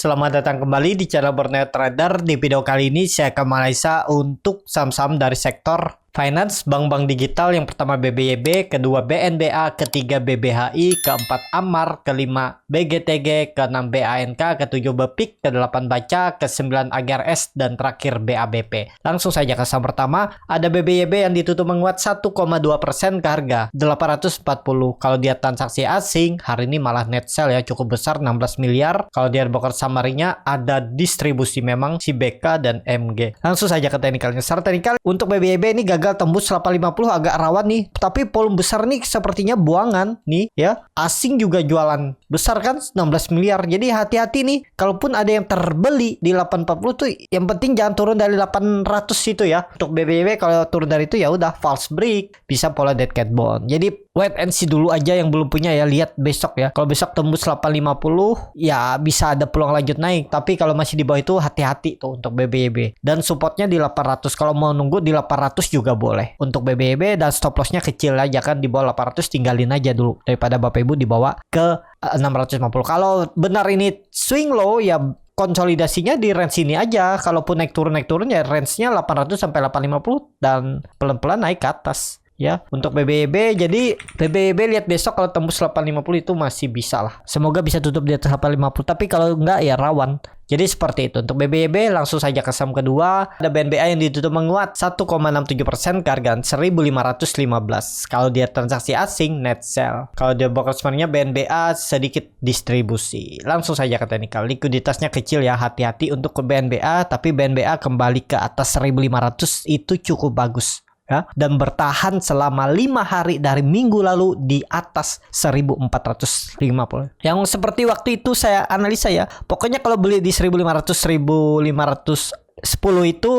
selamat datang kembali di channel Borneo Trader. Di video kali ini saya akan menganalisa untuk saham-saham dari sektor finance, bank-bank digital. Yang pertama BBYB, kedua BNBA, ketiga BBHI, keempat Amar, kelima BGTG, keenam BANK, ketujuh BEPIK, kedelapan Baca, kesembilan AGRS, dan terakhir BABP. Langsung saja ke saham pertama, ada BBYB yang ditutup menguat 1,2% ke harga 840. Kalau dia transaksi asing, hari ini malah net sell ya, cukup besar 16 miliar. Kalau dia broker summary-nya ada distribusi memang si BK dan MG. Langsung saja ke teknikalnya. Secara teknikal untuk BBYB ini gagal tembus 850, agak rawan nih, tapi volume besar nih sepertinya buangan nih ya. Asing juga jualan besar kan 16 miliar. Jadi hati-hati nih, kalaupun ada yang terbeli di 840 tuh yang penting jangan turun dari 800 itu ya. Untuk BBB kalau turun dari itu ya udah false break, bisa pola dead cat bond. Jadi wait and see dulu aja yang belum punya ya, lihat besok ya. Kalau besok tembus 850 ya bisa ada peluang lanjut naik, tapi kalau masih di bawah itu hati-hati tuh untuk BBB. Dan supportnya di 800, kalau mau nunggu di 800 juga boleh untuk BBB, dan stop lossnya kecil aja kan, di bawah 800 tinggalin aja dulu daripada Bapak Ibu dibawa ke 650. Kalau benar ini swing low ya konsolidasinya di range ini aja. Kalaupun naik turun ya range-nya 800 sampai 850 dan pelan-pelan naik ke atas ya untuk BBB. Jadi BBB lihat besok kalau tembus 850 itu masih bisa lah. Semoga bisa tutup di atas 850, tapi kalau enggak ya rawan. Jadi seperti itu untuk BBB. Langsung saja ke saham kedua, ada BNBA yang ditutup menguat 1,67% ke harga 1.515. Kalau dia transaksi asing net sell. Kalau dia broker sebenarnya BNBA sedikit distribusi. Langsung saja ke teknikal. Likuiditasnya kecil ya, hati-hati untuk ke BNBA, tapi BNBA kembali ke atas 1.500 itu cukup bagus ya, dan bertahan selama 5 hari dari minggu lalu di atas 1450. Yang seperti waktu itu saya analisa ya, pokoknya kalau beli di 1500 1510 itu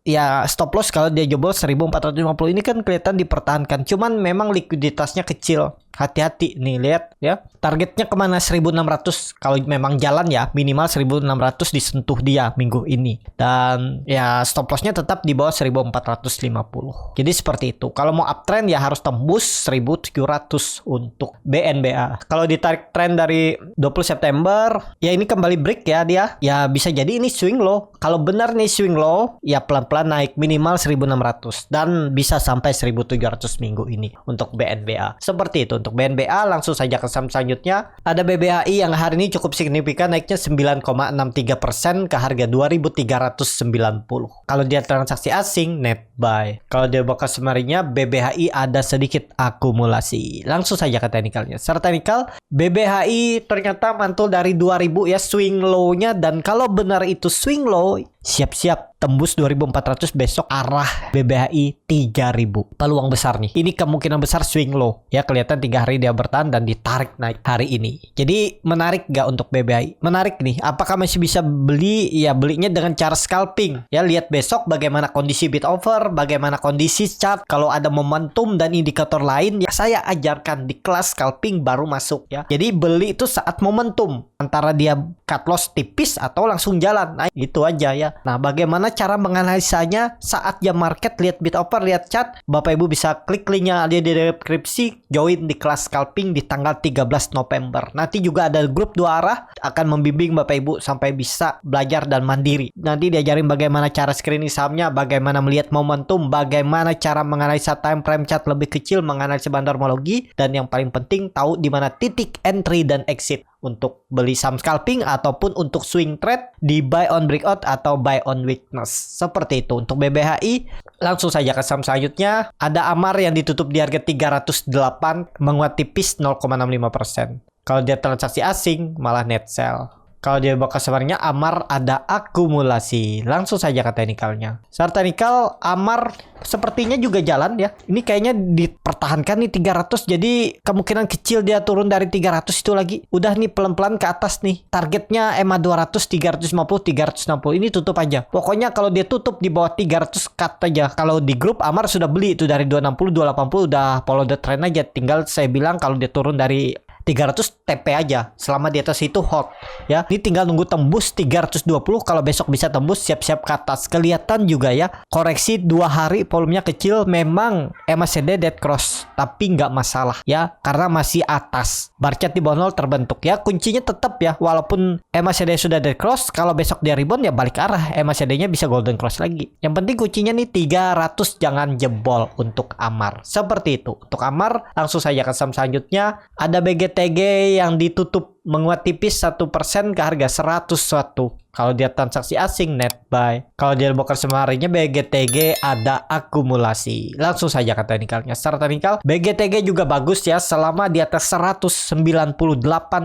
ya stop loss. Kalau dia jebol 1450 ini kan kelihatan dipertahankan, cuman memang likuiditasnya kecil. Hati-hati nih, lihat ya, targetnya kemana? 1600 kalau memang jalan ya, minimal 1600 disentuh dia minggu ini, dan ya stop lossnya tetap di bawah 1450. Jadi seperti itu. Kalau mau uptrend ya harus tembus 1700 untuk BNBA. Kalau ditarik trend dari 20 September ya ini kembali break ya, dia ya bisa jadi ini swing low. Kalau benar nih swing low ya pelan-pelan naik minimal 1600 dan bisa sampai 1700 minggu ini untuk BNBA. Seperti itu untuk BNBA. Langsung saja ke saham selanjutnya, ada BBHI yang hari ini cukup signifikan naiknya 9,63% ke harga 2390. Kalau dia transaksi asing net buy. Kalau dia broker summary-nya BBHI ada sedikit akumulasi. Langsung saja ke teknikalnya. Secara teknikal BBHI ternyata mantul dari 2000 ya swing low-nya, dan kalau benar itu swing low siap-siap tembus 2400 besok arah BBHI 3000. Peluang besar nih. Ini kemungkinan besar swing low ya, kelihatan 3 hari dia bertahan dan ditarik naik hari ini. Jadi menarik gak untuk BBHI? Menarik nih. Apakah masih bisa beli? Ya belinya dengan cara scalping ya, lihat besok bagaimana kondisi bid offer, bagaimana kondisi chart. Kalau ada momentum dan indikator lain ya saya ajarkan di kelas scalping baru masuk ya. Jadi beli itu saat momentum, antara dia cut loss tipis atau langsung jalan. Nah itu aja ya. Nah bagaimana cara menganalisanya saat jam market, lihat bid offer, lihat chart. Bapak Ibu bisa klik linknya ada di deskripsi, join di kelas scalping di tanggal 13 November. Nanti juga ada grup 2 arah, akan membimbing Bapak Ibu sampai bisa belajar dan mandiri. Nanti diajarin bagaimana cara screening sahamnya, bagaimana melihat momentum, bagaimana cara menganalisa time frame chart lebih kecil, menganalisa bandarmologi, dan yang paling penting tahu di mana titik entry dan exit untuk beli saham scalping ataupun untuk swing trade di buy on breakout atau buy on weakness. Seperti itu untuk BBHI. Langsung saja ke saham selanjutnya, ada Amar yang ditutup di harga 308 menguat tipis 0,65%. Kalau dia transaksi asing malah net sell. Kalau dia bakal sebenarnya Amar ada akumulasi. Langsung saja ke teknikalnya. Secara teknikal Amar sepertinya juga jalan ya. Ini kayaknya dipertahankan nih 300. Jadi kemungkinan kecil dia turun dari 300 itu lagi. Udah nih pelan-pelan ke atas nih. Targetnya EMA 200, 350, 360. Ini tutup aja. Pokoknya kalau dia tutup di bawah 300 cut aja. Kalau di grup Amar sudah beli itu dari 260, 280 udah follow the trend aja. Tinggal saya bilang kalau dia turun dari 300 TP aja selama di atas itu hold ya. Ini tinggal nunggu tembus 320, kalau besok bisa tembus siap-siap ke atas. Kelihatan juga ya koreksi 2 hari volumenya kecil, memang MACD dead cross tapi nggak masalah ya karena masih atas. Bar chart di bawah 0 terbentuk ya. Kuncinya tetap ya, walaupun MACD sudah dead cross, kalau besok dia rebound ya balik arah, MACD-nya bisa golden cross lagi. Yang penting kuncinya nih 300 jangan jebol untuk Amar. Seperti itu. Untuk Amar langsung saja ke saham selanjutnya. Ada BGTG yang ditutup menguat tipis 1% ke harga 101. Kalau dia transaksi asing net buy. Kalau dia broker semarinya BGTG ada akumulasi. Langsung saja ke teknikalnya. Secara teknikal BGTG juga bagus ya, selama di atas 198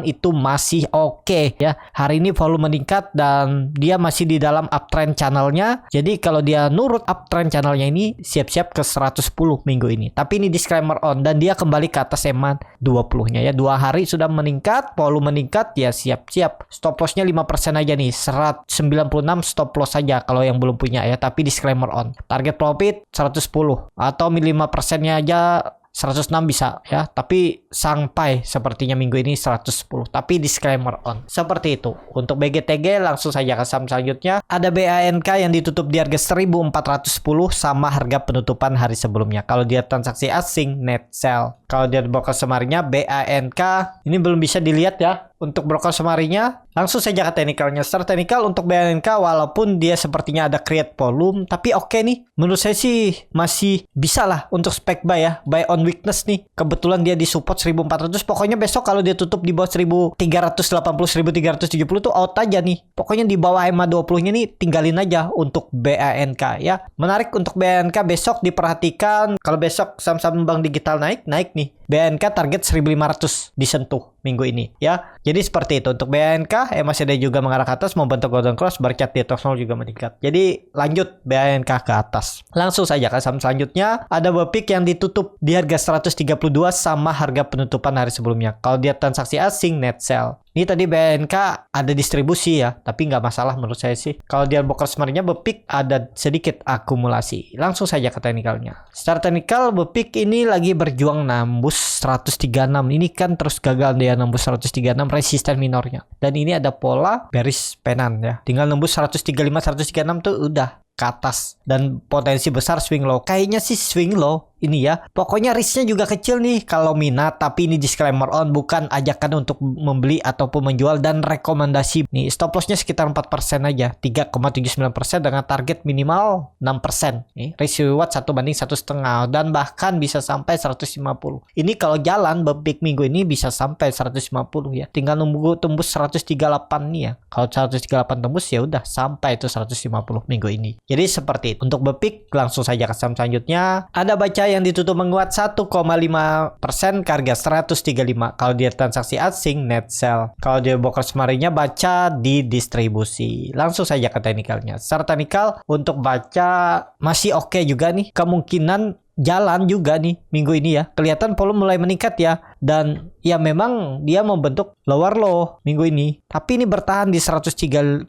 itu masih oke ya. Hari ini volume meningkat dan dia masih di dalam uptrend channelnya. Jadi kalau dia nurut uptrend channelnya ini siap-siap ke 110 minggu ini. Tapi ini disclaimer on dan dia kembali ke atas EMA 20-nya ya. 2 hari sudah meningkat, volume meningkat ya, siap-siap. Stop lossnya 5% aja nih. 196 stop loss saja kalau yang belum punya ya, tapi disclaimer on. Target profit 110 atau 5%-nya aja 106 bisa ya, tapi sampai sepertinya minggu ini 110, tapi disclaimer on. Seperti itu. Untuk BGTG langsung saja ke saham selanjutnya. Ada BANK yang ditutup di harga 1410 sama harga penutupan hari sebelumnya. Kalau dia transaksi asing net sell. Kalau dia broker semarinya BANK ini belum bisa dilihat ya. Untuk broker semarinya langsung saja ke teknikalnya. Secara teknikal untuk BANK walaupun dia sepertinya ada create volume, tapi oke nih. Menurut saya sih masih bisa lah untuk spek buy ya. Buy on weakness nih. Kebetulan dia di support 1400. Pokoknya besok kalau dia tutup di bawah 1380, 1370 tuh out aja nih. Pokoknya di bawah EMA 20-nya nih tinggalin aja untuk BANK ya. Menarik untuk BANK besok diperhatikan. Kalau besok saham-saham bank digital naik nih. BANK target 1500 disentuh minggu ini ya. Jadi seperti itu untuk BANK. MACD juga mengarah ke atas membentuk golden cross, bar chart di atas 0 juga meningkat. Jadi lanjut BANK ke atas. Langsung saja ke saham selanjutnya. Ada BPIK yang ditutup di harga 132 sama harga penutupan hari sebelumnya. Kalau dia transaksi asing net sell. Ini tadi BNK ada distribusi ya, tapi nggak masalah menurut saya sih. Kalau dia broker semarinya BPIK ada sedikit akumulasi. Langsung saja ke teknikalnya. Secara teknikal BPIK ini lagi berjuang nembus 136. Ini kan terus gagal dia nembus 136 resisten minornya. Dan ini ada pola bearish pennant ya. Tinggal nembus 135 136 tuh udah ke atas dan potensi besar swing low. Kayaknya sih swing low ini ya. Pokoknya risknya juga kecil nih kalau minat, tapi ini disclaimer on, bukan ajakan untuk membeli ataupun menjual dan rekomendasi. Nih stop lossnya sekitar 4% aja, 3,79% dengan target minimal 6%. Nih risk reward 1/1,5 dan bahkan bisa sampai 150. Ini kalau jalan BPIK minggu ini bisa sampai 150 ya. Tinggal nunggu tembus 138 nih ya. Kalau 138 tembus ya udah sampai itu 150 minggu ini. Jadi seperti itu. Untuk BPIK langsung saja ke saham selanjutnya. Ada baca yang ditutup menguat 1,5% ke harga 135. Kalau dia transaksi asing net sell. Kalau dia broker semarinya baca di distribusi. Langsung saja ke teknikalnya. Secara teknikal untuk baca masih oke juga nih. Kemungkinan jalan juga nih minggu ini ya. Kelihatan volume mulai meningkat ya. Dan ya memang dia membentuk lower low minggu ini. Tapi ini bertahan di 130.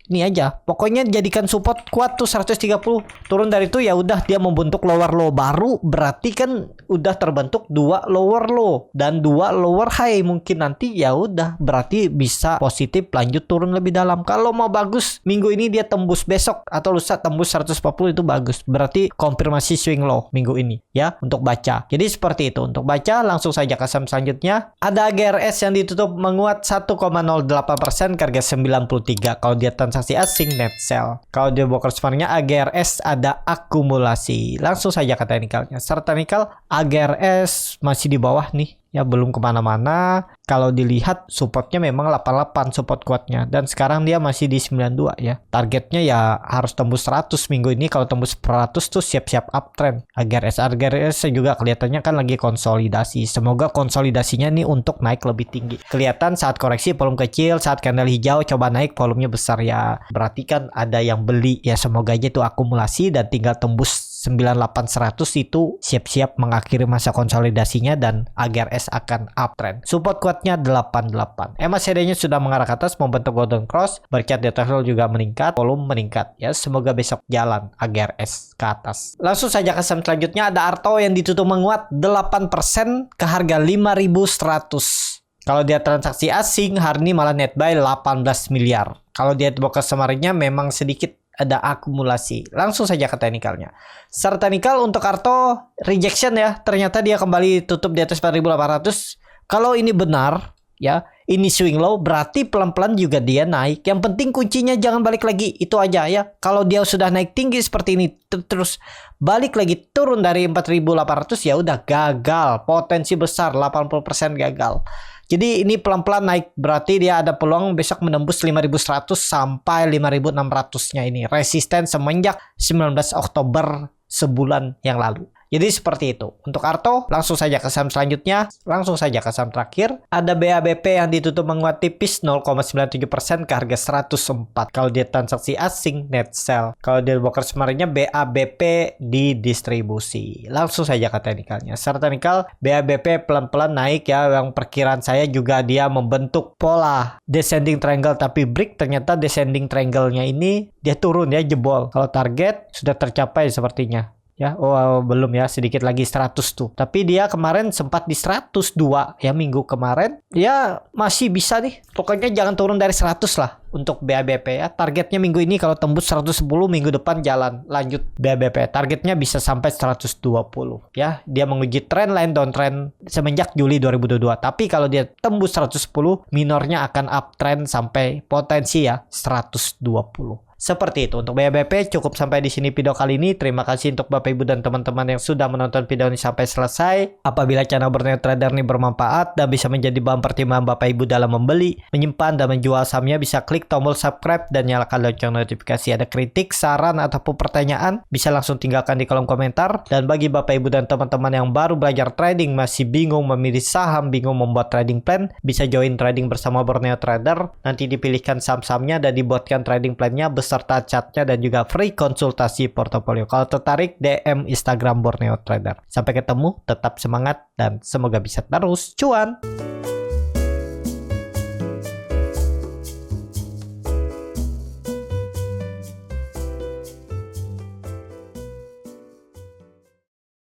Ini aja. Pokoknya jadikan support kuat tuh 130. Turun dari itu ya udah dia membentuk lower low baru. Berarti kan udah terbentuk 2 lower low dan 2 lower high. Mungkin nanti ya udah berarti bisa positif lanjut turun lebih dalam. Kalau mau bagus minggu ini dia tembus besok atau lusa tembus 140 itu bagus. Berarti konfirmasi swing low minggu ini ya untuk baca. Jadi seperti itu. Untuk baca langsung saja ke saham selanjutnya. Ada GRS yang ditutup menguat 1,08% ke harga 93. Kalau dia transaksi asing net sell. Kalau dia broker sebenarnya AGRS ada akumulasi. Langsung saja ke teknikalnya. Secara teknikal AGRS masih di bawah nih. Ya belum kemana-mana. Kalau dilihat supportnya memang 88 support kuatnya. Dan sekarang dia masih di 92 ya. Targetnya ya harus tembus 100 minggu ini. Kalau tembus 100 tuh siap-siap uptrend. AGRS juga kelihatannya kan lagi konsolidasi. Semoga konsolidasinya nih untuk naik lebih tinggi. Kelihatan saat koreksi volume kecil. Saat candle hijau coba naik volumenya besar ya. Berarti kan ada yang beli ya. Semoga aja itu akumulasi dan tinggal tembus 98-100 itu siap-siap mengakhiri masa konsolidasinya dan AGRS akan uptrend. Support kuatnya 88. MACD-nya sudah mengarah ke atas membentuk golden cross. Berkat di atas juga meningkat, volume meningkat ya. Semoga besok jalan AGRS ke atas. Langsung saja ke saham selanjutnya ada Arto yang ditutup menguat 8% ke harga 5.100. Kalau dia transaksi asing, hari ini malah net buy 18 miliar. Kalau dia broker semarinnya memang sedikit ada akumulasi. Langsung saja ke teknikalnya. Secara teknikal untuk Arto rejection ya. Ternyata dia kembali tutup di atas 4.800. Kalau ini benar ya, ini swing low, berarti pelan-pelan juga dia naik. Yang penting kuncinya jangan balik lagi, itu aja ya. Kalau dia sudah naik tinggi seperti ini terus balik lagi turun dari 4.800 ya udah gagal. Potensi besar 80% gagal. Jadi ini pelan-pelan naik, berarti dia ada peluang besok menembus 5.100 sampai 5.600-nya ini. Resisten semenjak 19 Oktober sebulan yang lalu. Jadi seperti itu. Untuk Arto, langsung saja ke saham selanjutnya. Langsung saja ke saham terakhir. Ada BABP yang ditutup menguat tipis 0,97% ke harga 104. Kalau dia transaksi asing, net sell. Kalau dia broker semarinnya BABP di distribusi. Langsung saja ke teknikalnya. Secara teknikal, BABP pelan-pelan naik ya. Yang perkiraan saya juga dia membentuk pola descending triangle. Tapi break ternyata descending triangle-nya ini dia turun ya, jebol. Kalau target sudah tercapai sepertinya. Ya, belum ya, sedikit lagi 100 tuh. Tapi dia kemarin sempat di 102 ya minggu kemarin. Ya masih bisa nih. Pokoknya jangan turun dari 100 lah untuk BABP ya. Targetnya minggu ini kalau tembus 110, minggu depan jalan lanjut BABP. Targetnya bisa sampai 120 ya. Dia menguji trend downtrend semenjak Juli 2022. Tapi kalau dia tembus 110, minornya akan uptrend sampai potensi ya 120. Seperti itu untuk BABP. Cukup sampai di sini video kali ini. Terima kasih untuk Bapak Ibu dan teman-teman yang sudah menonton video ini sampai selesai. Apabila channel Borneo Trader ini bermanfaat dan bisa menjadi bahan pertimbangan Bapak Ibu dalam membeli, menyimpan dan menjual sahamnya, bisa klik tombol subscribe dan nyalakan lonceng notifikasi. Ada kritik, saran ataupun pertanyaan, bisa langsung tinggalkan di kolom komentar. Dan bagi Bapak Ibu dan teman-teman yang baru belajar trading, masih bingung memilih saham, bingung membuat trading plan, bisa join trading bersama Borneo Trader. Nanti dipilihkan saham-sahamnya dan dibuatkan trading plan-nya serta chatnya dan juga free konsultasi portofolio. Kalau tertarik, DM Instagram Borneo Trader. Sampai ketemu, tetap semangat dan semoga bisa terus cuan.